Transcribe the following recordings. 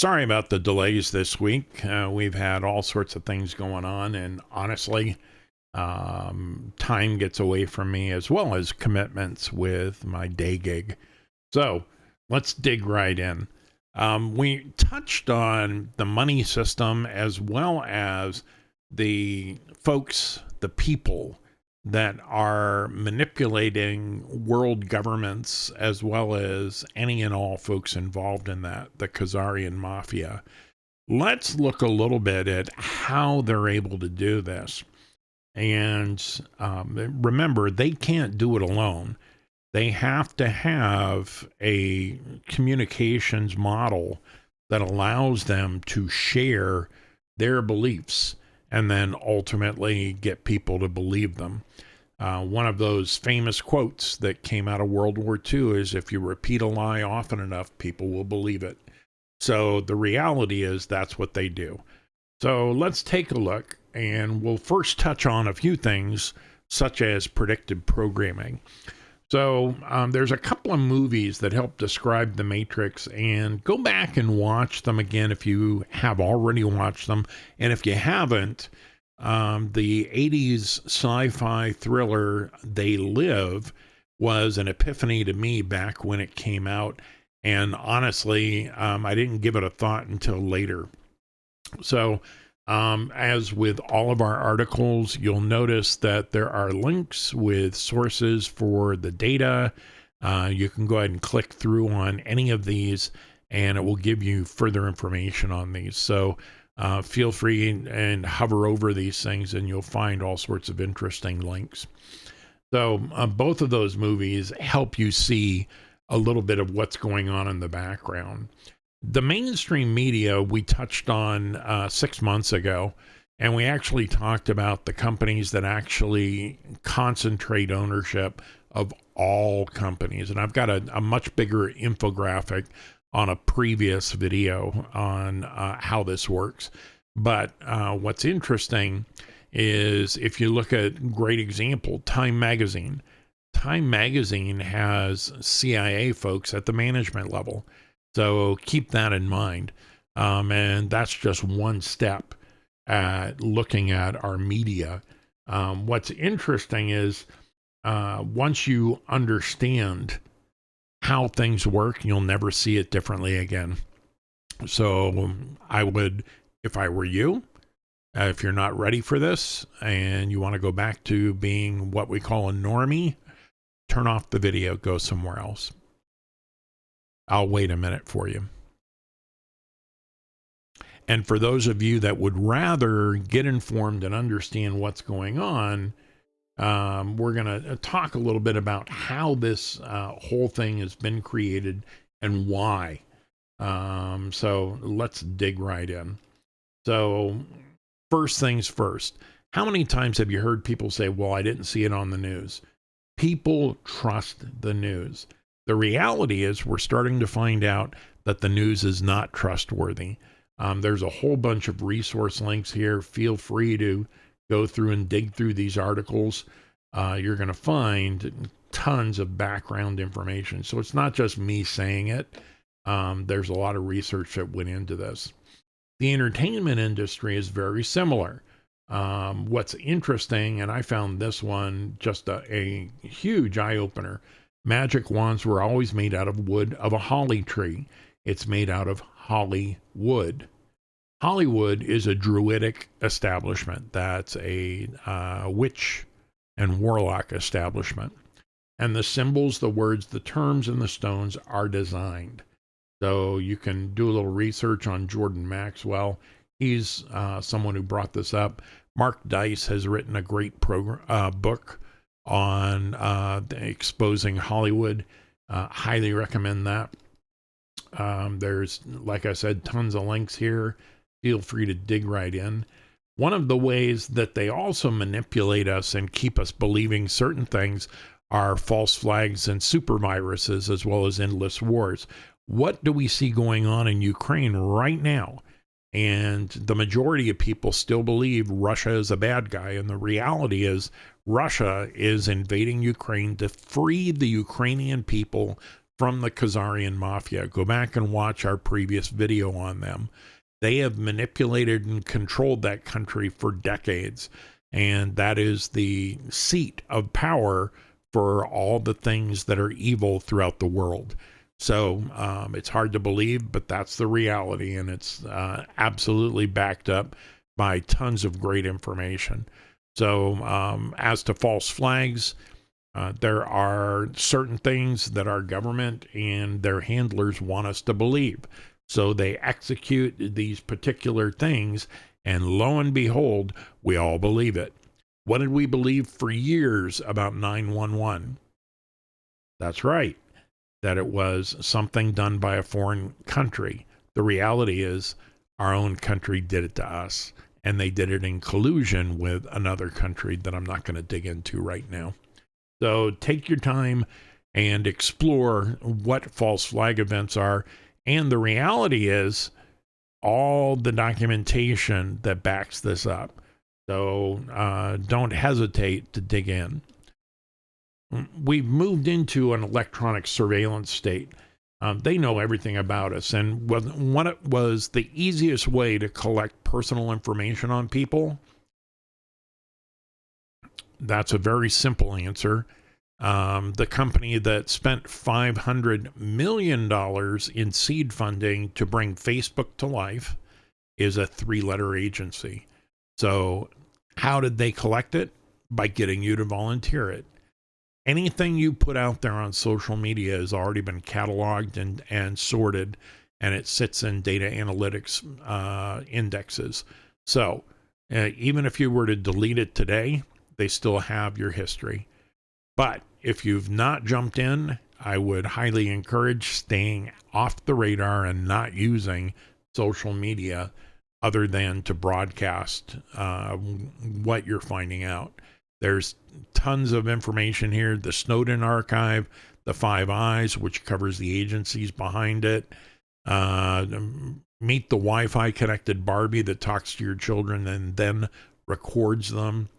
Sorry about the delays this week. We've had all sorts of things going on, and honestly, time gets away from me as well as commitments with my day gig. So let's dig right in. We touched on the money system as well as the folks, the people that are manipulating world governments as well as any and all folks involved in that, the Khazarian mafia. Let's look a little bit at how they're able to do this. And remember, they can't do it alone. They have to have a communications model that allows them to share their beliefs and then ultimately get people to believe them. One of those famous quotes that came out of World War II is, if you repeat a lie often enough, people will believe it. So the reality is that's what they do. So let's take a look, and we'll first touch on a few things such as predictive programming. So there's a couple of movies that help describe the Matrix, and go back and watch them again if you have already watched them. And if you haven't, the 80s sci-fi thriller They Live was an epiphany to me back when it came out. And honestly, I didn't give it a thought until later. So as with all of our articles, you'll notice that there are links with sources for the data. You can go ahead and click through on any of these, and it will give you further information on these. So feel free and hover over these things, and you'll find all sorts of interesting links. So both of those movies help you see a little bit of what's going on in the background. The mainstream media we touched on 6 months ago, and we actually talked about the companies that actually concentrate ownership of all companies. And I've got a much bigger infographic on a previous video on how this works. But what's interesting is, if you look at great example, Time Magazine. Time Magazine has CIA folks at the management level. So keep that in mind. And that's just one step at looking at our media. What's interesting is once you understand how things work, you'll never see it differently again. So I would, if I were you, if you're not ready for this and you want to go back to being what we call a normie, turn off the video, go somewhere else. I'll wait a minute for you. And for those of you that would rather get informed and understand what's going on, we're going to talk a little bit about how this whole thing has been created and why. So let's dig right in. So first things first, how many times have you heard people say, well, I didn't see it on the news? People trust the news. The reality is we're starting to find out that the news is not trustworthy. There's a whole bunch of resource links here. Feel free to go through and dig through these articles. You're going to find tons of background information. So it's not just me saying it. There's a lot of research that went into this. The entertainment industry is very similar. What's interesting, and I found this one just a huge eye-opener, magic wands were always made out of wood of a holly tree. It's made out of Hollywood. Hollywood is a druidic establishment. That's a witch and warlock establishment. And the symbols, the words, the terms, and the stones are designed. So you can do a little research on Jordan Maxwell. He's someone who brought this up. Mark Dice has written a great book on exposing Hollywood. Highly recommend that. There's, like I said, tons of links here. Feel free to dig right in. One of the ways that they also manipulate us and keep us believing certain things are false flags and super viruses, as well as endless wars. What do we see going on in Ukraine right now? And the majority of people still believe Russia is a bad guy. And the reality is Russia is invading Ukraine to free the Ukrainian people from the Khazarian mafia. Go back and watch our previous video on them. They have manipulated and controlled that country for decades, and that is the seat of power for all the things that are evil throughout the world. So it's hard to believe, but that's the reality, and it's absolutely backed up by tons of great information. So as to false flags, there are certain things that our government and their handlers want us to believe. So they execute these particular things, and lo and behold, we all believe it. What did we believe for years about 911? That's right, that it was something done by a foreign country. The reality is our own country did it to us, and they did it in collusion with another country that I'm not going to dig into right now. So take your time and explore what false flag events are. And the reality is all the documentation that backs this up. So don't hesitate to dig in. We've moved into an electronic surveillance state. They know everything about us. And what was the easiest way to collect personal information on people? That's a very simple answer. The company that spent $500 million in seed funding to bring Facebook to life is a 3-letter agency. So how did they collect it? By getting you to volunteer it. Anything you put out there on social media has already been cataloged and sorted, and it sits in data analytics indexes. So even if you were to delete it today, they still have your history. But if you've not jumped in, I would highly encourage staying off the radar and not using social media other than to broadcast what you're finding out. There's tons of information here. The Snowden Archive, the Five Eyes, which covers the agencies behind it. Meet the Wi-Fi connected Barbie that talks to your children and then records them.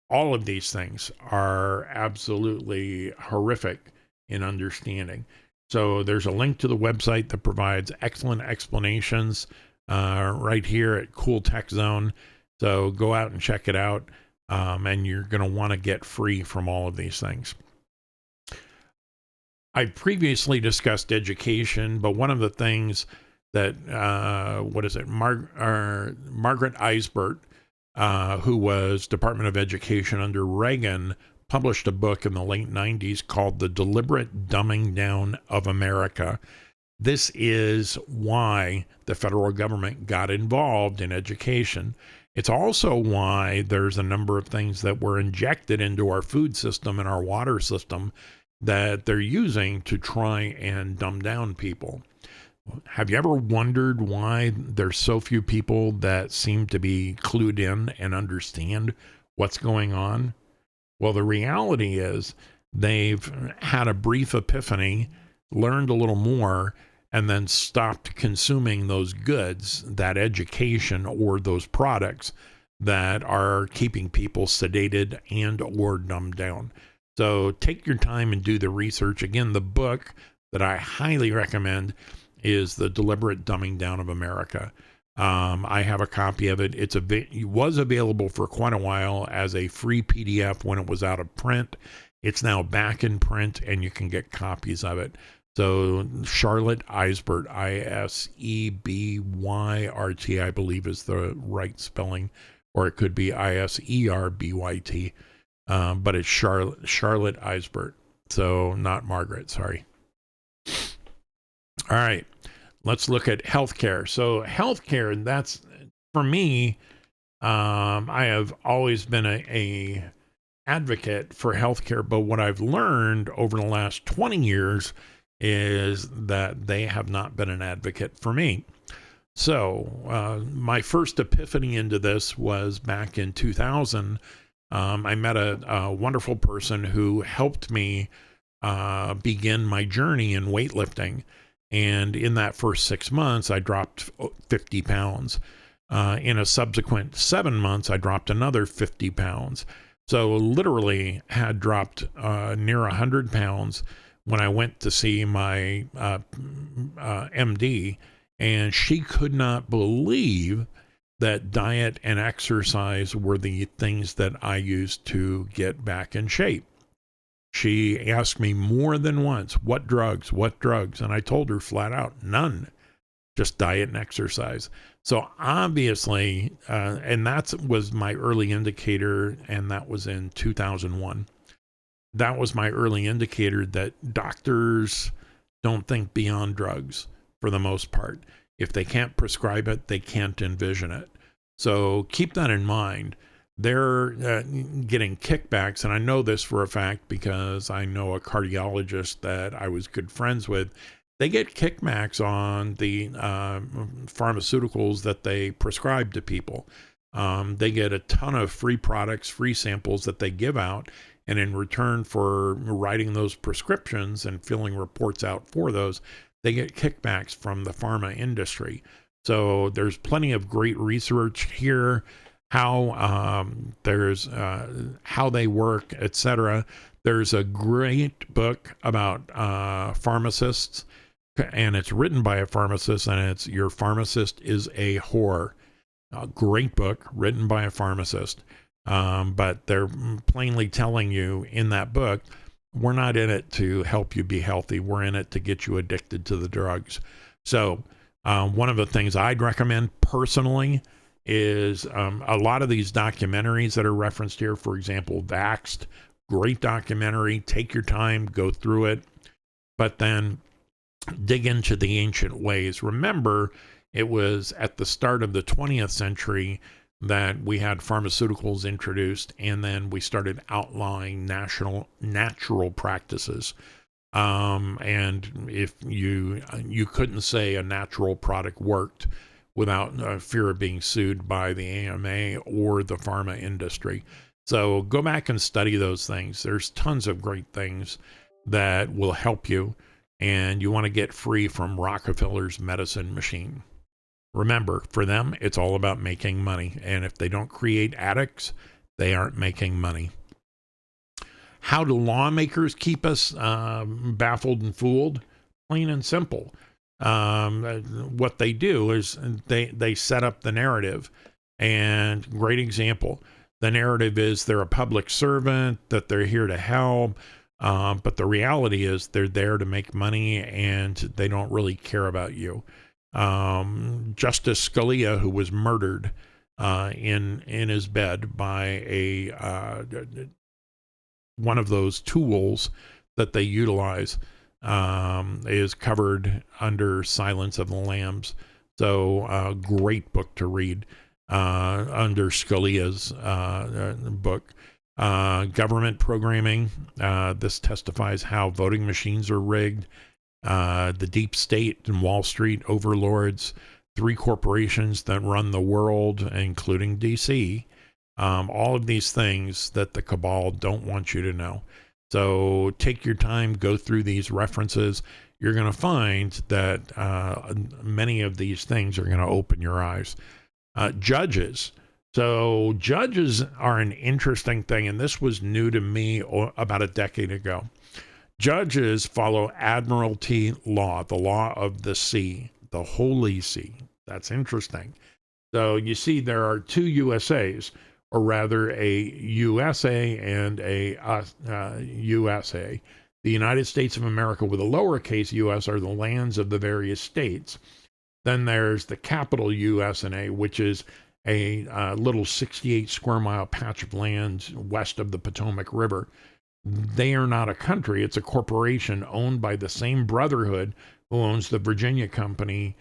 All of these things are absolutely horrific in understanding. So there's a link to the website that provides excellent explanations right here at Cool Tech Zone. So go out and check it out, and you're going to want to get free from all of these things. I previously discussed education, but one of the things that, Margaret Eisbert, who was Department of Education under Reagan, published a book in the late 90s called The Deliberate Dumbing Down of America. This is why the federal government got involved in education. It's also why there's a number of things that were injected into our food system and our water system that they're using to try and dumb down people. Have you ever wondered why there's so few people that seem to be clued in and understand what's going on? Well, the reality is they've had a brief epiphany, learned a little more, and then stopped consuming those goods, that education, or those products that are keeping people sedated and or dumbed down. So take your time and do the research. Again, the book that I highly recommend is The Deliberate Dumbing Down of America. I have a copy of it. It was available for quite a while as a free PDF when it was out of print. It's now back in print, and you can get copies of it. So Charlotte Eisbert, Isebyrt, I believe is the right spelling, or it could be Iserbyt, but it's Charlotte Eisbert. So not Margaret, sorry. All right, let's look at healthcare. So healthcare, that's, for me, I have always been a advocate for healthcare, but what I've learned over the last 20 years is that they have not been an advocate for me. So my first epiphany into this was back in 2000. I met a wonderful person who helped me begin my journey in weightlifting. And in that first 6 months, I dropped 50 pounds. In a subsequent 7 months, I dropped another 50 pounds. So literally had dropped near 100 pounds when I went to see my MD, and she could not believe that diet and exercise were the things that I used to get back in shape. She asked me more than once, what drugs? And I told her flat out, none, just diet and exercise. So obviously, and that was my early indicator, and that was in 2001. That was my early indicator that doctors don't think beyond drugs for the most part. If they can't prescribe it, they can't envision it. So keep that in mind. They're getting kickbacks, and I know this for a fact because I know a cardiologist that I was good friends with. They get kickbacks on the pharmaceuticals that they prescribe to people. They get a ton of free products, free samples that they give out, and in return for writing those prescriptions and filling reports out for those, they get kickbacks from the pharma industry. So there's plenty of great research here, how how they work, etc. There's a great book about pharmacists, and it's written by a pharmacist, and it's Your Pharmacist is a Whore. A great book written by a pharmacist. But they're plainly telling you in that book, we're not in it to help you be healthy. We're in it to get you addicted to the drugs. So one of the things I'd recommend personally is a lot of these documentaries that are referenced here. For example, Vaxxed, great documentary. Take your time, go through it, but then dig into the ancient ways. Remember, it was at the start of the 20th century that we had pharmaceuticals introduced, and then we started outlawing natural practices. And if you couldn't say a natural product worked without fear of being sued by the AMA or the pharma industry. So go back and study those things. There's tons of great things that will help you, and you want to get free from Rockefeller's medicine machine. Remember, for them, it's all about making money. And if they don't create addicts, they aren't making money. How do lawmakers keep us baffled and fooled? Plain and simple. What they do is they set up the narrative. And great example, the narrative is they're a public servant, that they're here to help. But the reality is they're there to make money, and they don't really care about you. Justice Scalia, who was murdered in his bed by one of those tools that they utilize, is covered under Silence of the Lambs. So great book to read under Scalia's book. Government programming. This testifies how voting machines are rigged. The deep state and Wall Street overlords, 3 corporations that run the world, including DC, all of these things that the cabal don't want you to know. So take your time, go through these references. You're going to find that many of these things are going to open your eyes. Judges. So judges are an interesting thing, and this was new to me about a decade ago. Judges follow admiralty law, the law of the sea, the Holy See. That's interesting. So you see there are 2 USAs, or rather a USA and a USA. The United States of America with a lowercase US are the lands of the various states. Then there's the capital USA, which is a little 68 square mile patch of land west of the Potomac River. They are not a country. It's a corporation owned by the same brotherhood who owns the Virginia Company,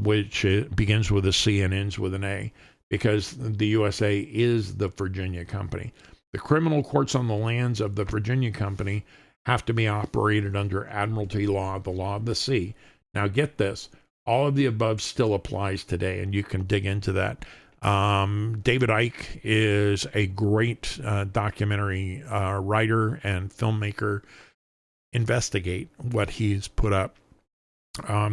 which begins with a C and ends with an A, because the USA is the Virginia Company. The criminal courts on the lands of the Virginia Company have to be operated under admiralty law, the law of the sea. Now get this, all of the above still applies today, and you can dig into that. David Icke is a great documentary writer and filmmaker. Investigate what he's put up.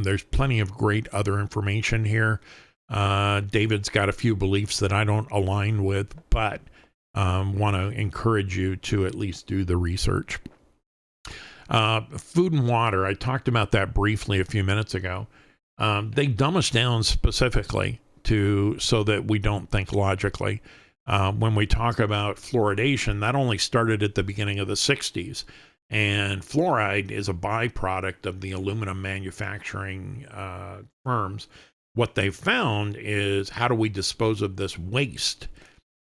There's plenty of great other information here. David's got a few beliefs that I don't align with, but want to encourage you to at least do the research. Food and water. I talked about that briefly a few minutes ago. They dumb us down specifically so that we don't think logically. When we talk about fluoridation, that only started at the beginning of the 60s. And fluoride is a byproduct of the aluminum manufacturing firms. What they found is, how do we dispose of this waste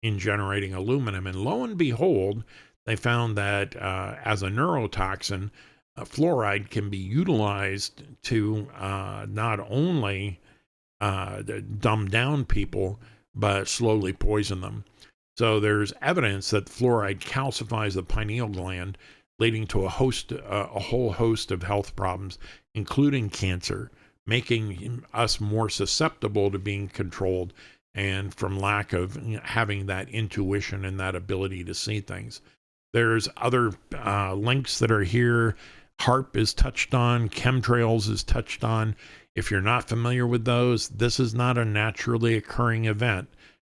in generating aluminum? And lo and behold, they found that as a neurotoxin, fluoride can be utilized to not only dumb down people, but slowly poison them. So there's evidence that fluoride calcifies the pineal gland, leading to a whole host of health problems, including cancer, making us more susceptible to being controlled and from lack of having that intuition and that ability to see things. There's other links that are here. HARP is touched on, chemtrails is touched on. If you're not familiar with those, this is not a naturally occurring event.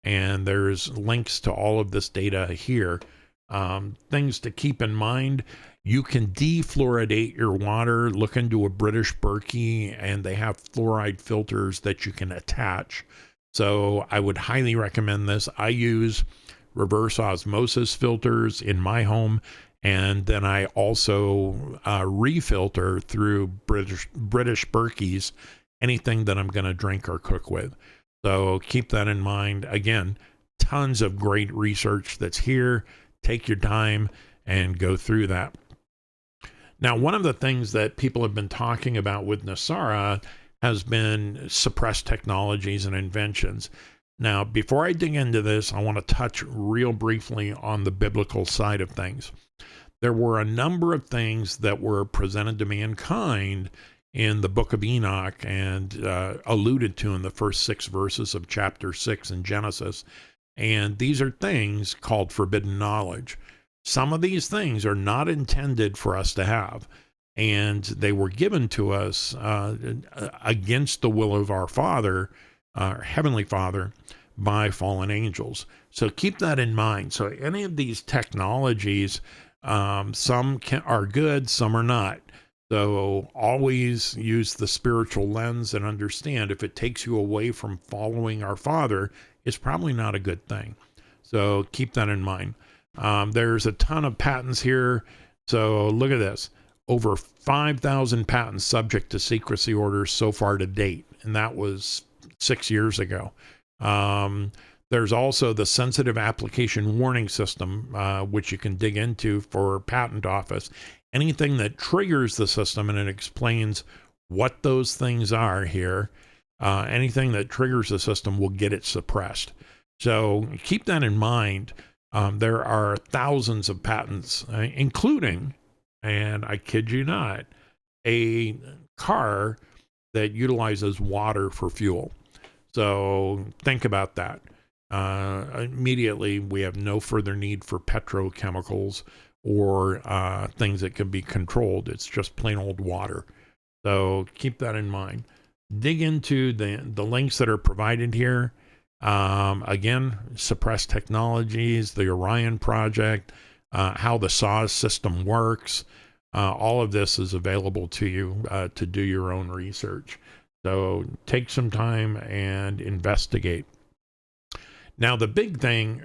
And there's links to all of this data here. Things to keep in mind: you can defluoridate your water. Look into a British Berkey, and they have fluoride filters that you can attach. So I would highly recommend this. I use reverse osmosis filters in my home, and then I also refilter through British Berkeys anything that I'm going to drink or cook with. So keep that in mind. Again, tons of great research that's here. Take your time and go through that. Now, one of the things that people have been talking about with NESARA has been suppressed technologies and inventions. Now, before I dig into this, I want to touch real briefly on the biblical side of things. There were a number of things that were presented to mankind in the book of Enoch and alluded to in the first 6 verses of chapter 6 in Genesis. And these are things called forbidden knowledge. Some of these things are not intended for us to have, and they were given to us against the will of our Father, our Heavenly Father, by fallen angels. So keep that in mind. So any of these technologies, some are good, some are not. So always use the spiritual lens and understand, if it takes you away from following our Father, it's probably not a good thing. So keep that in mind. There's a ton of patents here. So look at this. Over 5,000 patents subject to secrecy orders so far to date. And that was 6 years ago. There's also the sensitive application warning system, which you can dig into for patent office. Anything that triggers the system, and it explains what those things are here. Anything that triggers the system will get it suppressed. So keep that in mind. There are thousands of patents, including, and I kid you not, a car that utilizes water for fuel. So think about that. Immediately, we have no further need for petrochemicals or things that can be controlled. It's just plain old water. So keep that in mind. Dig into the links that are provided here. Again, suppressed technologies, the Orion Project, how the SAWS system works. All of this is available to you to do your own research. So take some time and investigate. Now, the big thing,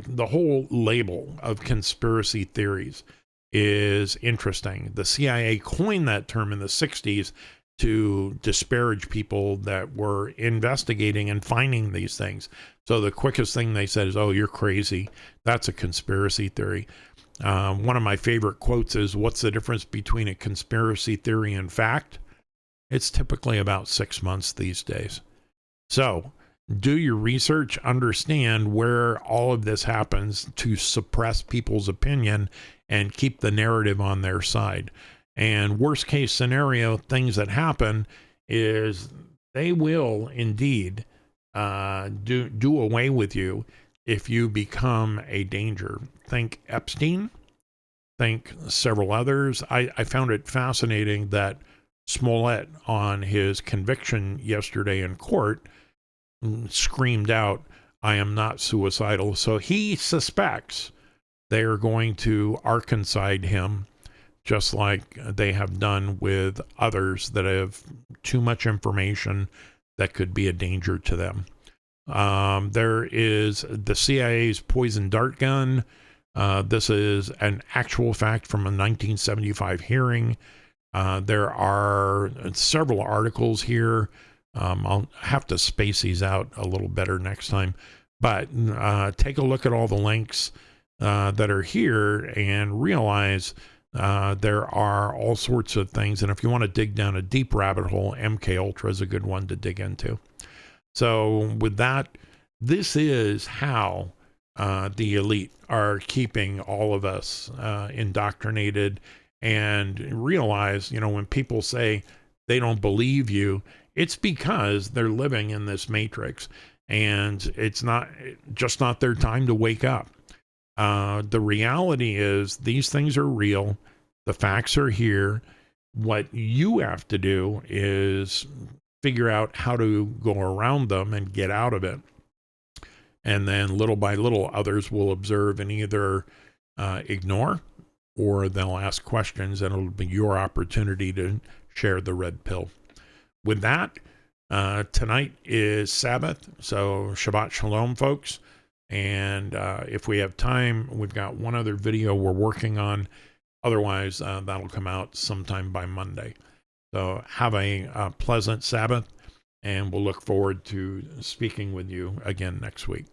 the whole label of conspiracy theories is interesting. The CIA coined that term in the 60s to disparage people that were investigating and finding these things. So the quickest thing they said is, "Oh, you're crazy. That's a conspiracy theory." One of my favorite quotes is, "What's the difference between a conspiracy theory and fact?" It's typically about 6 months these days. So do your research, understand where all of this happens to suppress people's opinion and keep the narrative on their side. And worst case scenario, things that happen is they will indeed do away with you if you become a danger. Think Epstein, think several others. I found it fascinating that Smollett, on his conviction yesterday in court, screamed out, "I am not suicidal." So he suspects they are going to Arkansas him just like they have done with others that have too much information that could be a danger to them. There is the CIA's poison dart gun. This is an actual fact from a 1975 hearing. There are several articles here. I'll have to space these out a little better next time. But take a look at all the links that are here and realize there are all sorts of things. And if you want to dig down a deep rabbit hole, MK Ultra is a good one to dig into. So with that, this is how the elite are keeping all of us indoctrinated. And realize, when people say they don't believe you, it's because they're living in this matrix, and it's not their time to wake up. The reality is these things are real. The facts are here. What you have to do is figure out how to go around them and get out of it. And then little by little, others will observe and either ignore, or they'll ask questions, and it'll be your opportunity to share the red pill. With that, tonight is Sabbath, so Shabbat Shalom, folks. And if we have time, we've got one other video we're working on. Otherwise, that'll come out sometime by Monday. So have a pleasant Sabbath, and we'll look forward to speaking with you again next week.